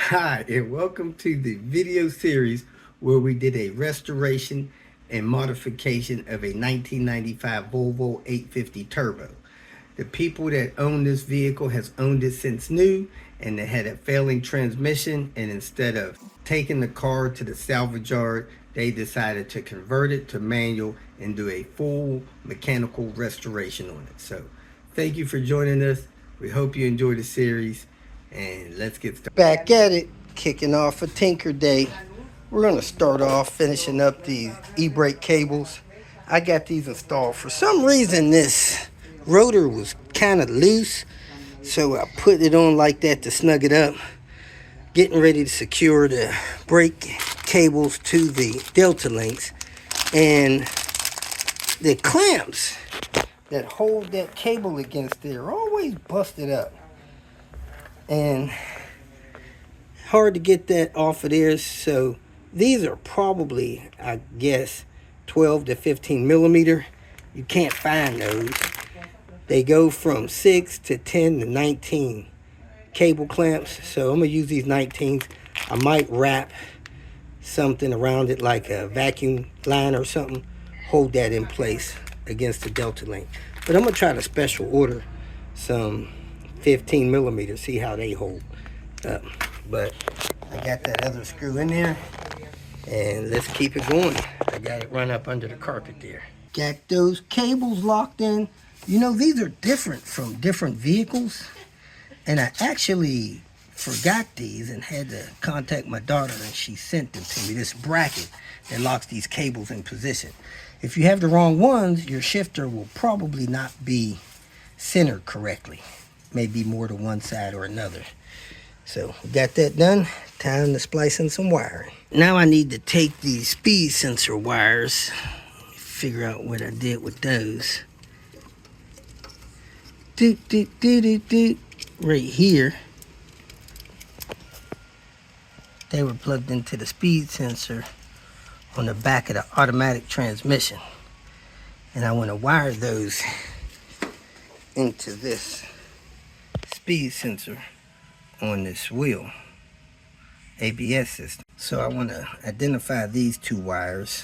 Hi, and welcome to the video series where we did a restoration and modification of a 1995 Volvo 850 Turbo. The people that own this vehicle has owned it since new, and they had a failing transmission, and instead of taking the car to the salvage yard, they decided to convert it to manual and do a full mechanical restoration on it. So thank you for joining us. We hope you enjoy the series, and let's get started. Back at it, kicking off a Tinker Day. We're going to start off finishing up these e-brake cables. I got these installed. For some reason, this rotor was kind of loose, so I put it on like that to snug it up. Getting ready to secure the brake cables to the Delta links, and the clamps that hold that cable against there are always busted up, and hard to get that off of there. So these are probably, I guess, 12 to 15 millimeter. You can't find those. They go from 6 to 10 to 19 cable clamps. So I'm gonna use these 19s. I might wrap something around it like a vacuum line or something, hold that in place against the Delta link. But I'm gonna try to special order some 15 millimeters, see how they hold up. But I got that other screw in there, and let's keep it going. I got it run up under the carpet there. Got those cables locked in. You know, these are different from different vehicles, and I actually forgot these and had to contact my daughter, and she sent them to me. This bracket that locks these cables in position. If you have the wrong ones, your shifter will probably not be centered correctly. Maybe more to one side or another. So got that done. Time to splice in some wiring. Now I need to take these speed sensor wires, figure out what I did with those. Right here, they were plugged into the speed sensor on the back of the automatic transmission, and I want to wire those into this speed sensor on this wheel ABS system. So I want to identify these two wires.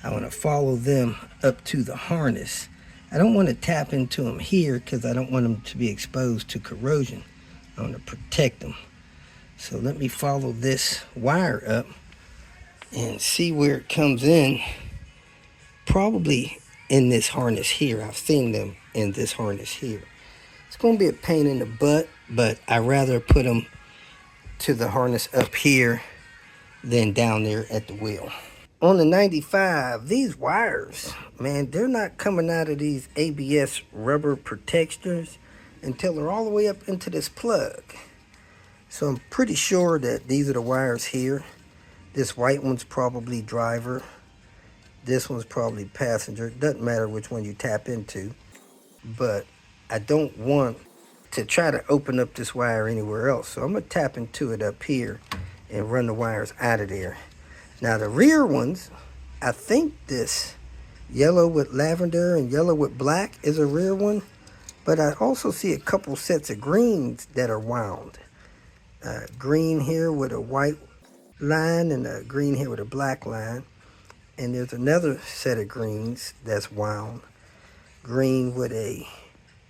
I want to follow them up to the harness. I don't want to tap into them here because I don't want them to be exposed to corrosion. I want to protect them. So let me follow this wire up and see where it comes in. Probably in this harness here. I've seen them in this harness here. It's going to be a pain in the butt, but I'd rather put them to the harness up here than down there at the wheel. On the 95, these wires, man, they're not coming out of these ABS rubber protectors until they're all the way up into this plug. So I'm pretty sure that these are the wires here. This white one's probably driver. This one's probably passenger. It doesn't matter which one you tap into. But I don't want to try to open up this wire anywhere else. So I'm going to tap into it up here and run the wires out of there. Now the rear ones, I think this yellow with lavender and yellow with black is a rear one. But I also see a couple sets of greens that are wound. Green here with a white line and a green here with a black line. And there's another set of greens that's wound. Green with a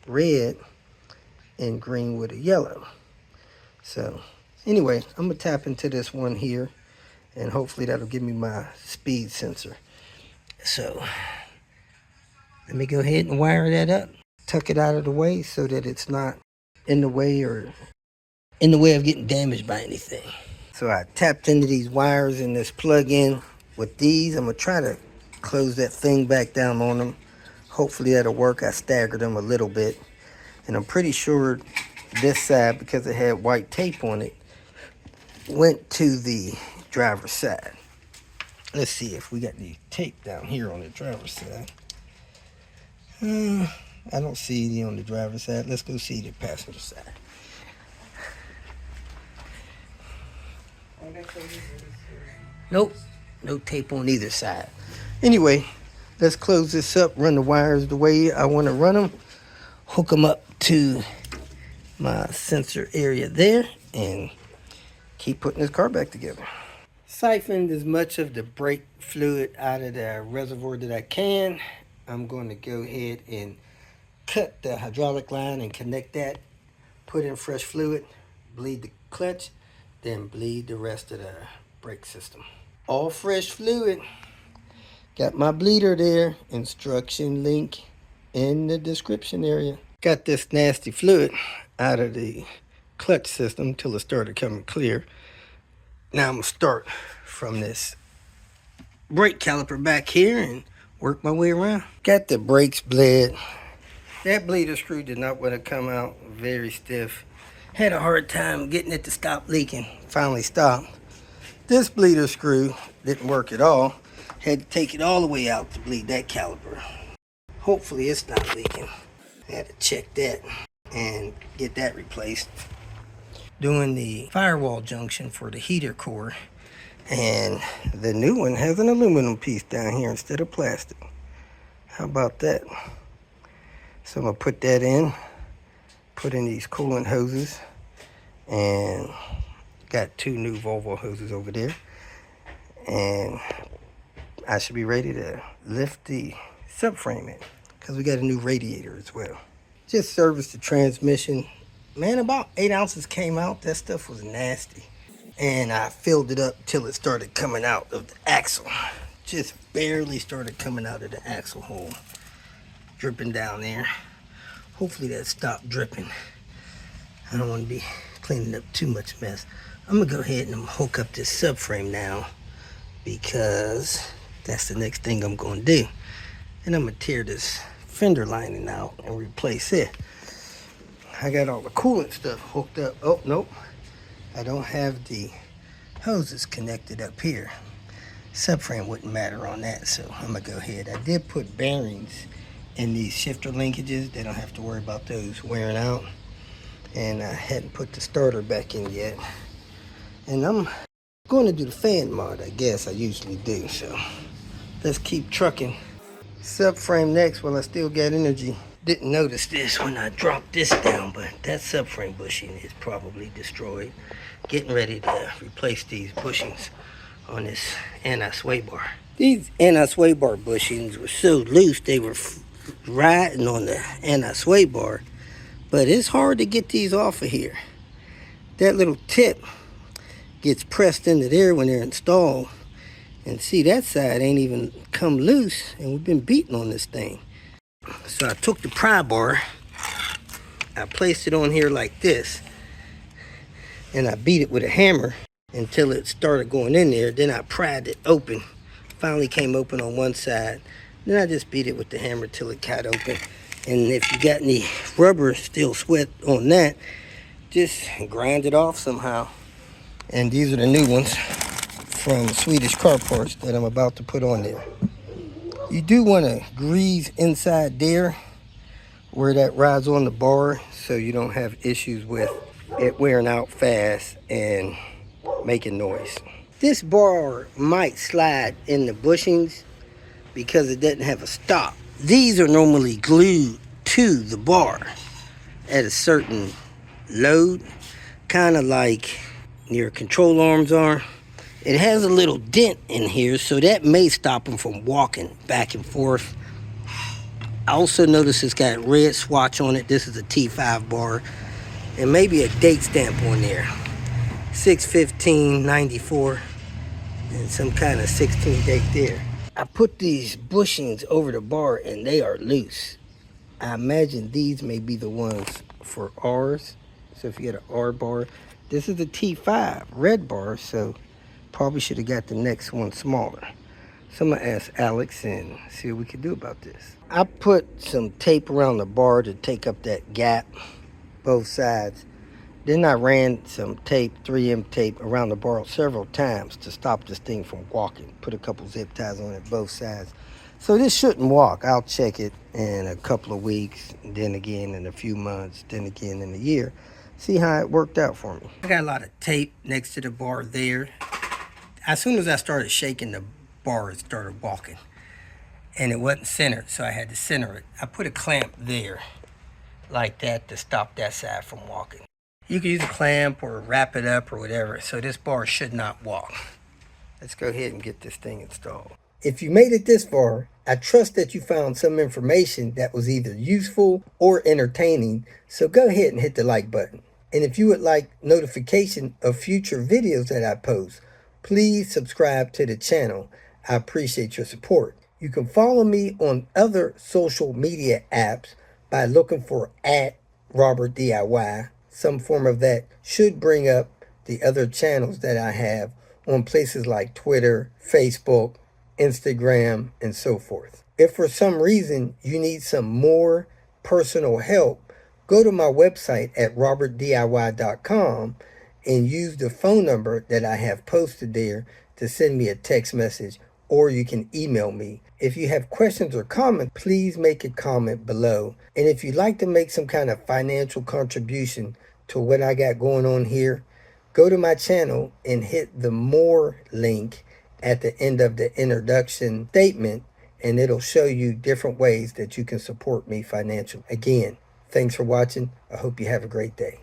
red and green with a yellow. So anyway, I'm gonna tap into this one here, and hopefully that'll give me my speed sensor. So let me go ahead and wire that up, tuck it out of the way so that it's not in the way or in the way of getting damaged by anything. So I tapped into these wires in this plug-in with these. I'm gonna try to close that thing back down on them. Hopefully that'll work. I staggered them a little bit. And I'm pretty sure this side, because it had white tape on it, went to the driver's side. Let's see if we got the tape down here on the driver's side. I don't see any on the driver's side. Let's go see the passenger side. Nope, no tape on either side. Anyway, let's close this up, run the wires the way I want to run them, hook them up to my sensor area there, and keep putting this car back together. Siphoned as much of the brake fluid out of the reservoir that I can. I'm going to go ahead and cut the hydraulic line and connect that, put in fresh fluid, bleed the clutch, then bleed the rest of the brake system. All fresh fluid. Got my bleeder there, instruction link in the description area. Got this nasty fluid out of the clutch system till it started coming clear. Now I'm gonna start from this brake caliper back here and work my way around. Got the brakes bled. That bleeder screw did not want to come out, very stiff. Had a hard time getting it to stop leaking. Finally stopped. This bleeder screw didn't work at all. Had to take it all the way out to bleed that caliper. Hopefully it's not leaking. Had to check that and get that replaced. Doing the firewall junction for the heater core. And the new one has an aluminum piece down here instead of plastic. How about that? So I'm gonna put that in. Put in these coolant hoses. And got 2 new Volvo hoses over there. And I should be ready to lift the subframe in because we got a new radiator as well. Just serviced the transmission. Man, about 8 ounces came out. That stuff was nasty. And I filled it up till it started coming out of the axle. Just barely started coming out of the axle hole. Dripping down there. Hopefully that stopped dripping. I don't want to be cleaning up too much mess. I'm going to go ahead and hook up this subframe now because that's the next thing I'm going to do. And I'm going to tear this fender lining out and replace it. I got all the coolant stuff hooked up. Oh, nope. I don't have the hoses connected up here. Subframe wouldn't matter on that, so I'm going to go ahead. I did put bearings in these shifter linkages. They don't have to worry about those wearing out. And I hadn't put the starter back in yet. And I'm going to do the fan mod, I guess. I usually do, so let's keep trucking. Subframe next while I still got energy. Didn't notice this when I dropped this down, but that subframe bushing is probably destroyed. Getting ready to replace these bushings on this anti-sway bar. These anti-sway bar bushings were so loose they were riding on the anti-sway bar, but it's hard to get these off of here. That little tip gets pressed into there when they're installed. And see, that side ain't even come loose, and we've been beating on this thing. So I took the pry bar, I placed it on here like this, and I beat it with a hammer until it started going in there. Then I pried it open. Finally came open on one side. Then I just beat it with the hammer till it got open. And if you got any rubber still sweat on that, just grind it off somehow. And these are the new ones from Swedish Car Parts that I'm about to put on there. You do want to grease inside there where that rides on the bar so you don't have issues with it wearing out fast and making noise. This bar might slide in the bushings because it doesn't have a stop. These are normally glued to the bar at a certain load, kind of like your control arms are. It has a little dent in here, so that may stop them from walking back and forth. I also notice it's got a red swatch on it. This is a T5 bar, and maybe a date stamp on there. 6/15/94, and some kind of 16 date there. I put these bushings over the bar, and they are loose. I imagine these may be the ones for R's. So if you get an R bar, this is a T5 red bar, so probably should have got the next one smaller. So I'm gonna ask Alex and see what we can do about this. I put some tape around the bar to take up that gap, both sides. Then I ran some tape, 3M tape, around the bar several times to stop this thing from walking. Put a couple zip ties on it, both sides. So this shouldn't walk. I'll check it in a couple of weeks, then again in a few months, then again in a year. See how it worked out for me. I got a lot of tape next to the bar there. As soon as I started shaking the bar, it started walking. And it wasn't centered, so I had to center it. I put a clamp there, like that, to stop that side from walking. You can use a clamp or wrap it up or whatever. So this bar should not walk. Let's go ahead and get this thing installed. If you made it this far, I trust that you found some information that was either useful or entertaining. So go ahead and hit the like button. And if you would like notification of future videos that I post, please subscribe to the channel. I appreciate your support. You can follow me on other social media apps by looking for @RobertDIY. Some form of that should bring up the other channels that I have on places like Twitter, Facebook, Instagram, and so forth. If for some reason you need some more personal help, go to my website at robertdiy.com and use the phone number that I have posted there to send me a text message, or you can email me. If you have questions or comments, please make a comment below. And if you'd like to make some kind of financial contribution to what I got going on here, go to my channel and hit the more link at the end of the introduction statement, and it'll show you different ways that you can support me financially. Again, thanks for watching. I hope you have a great day.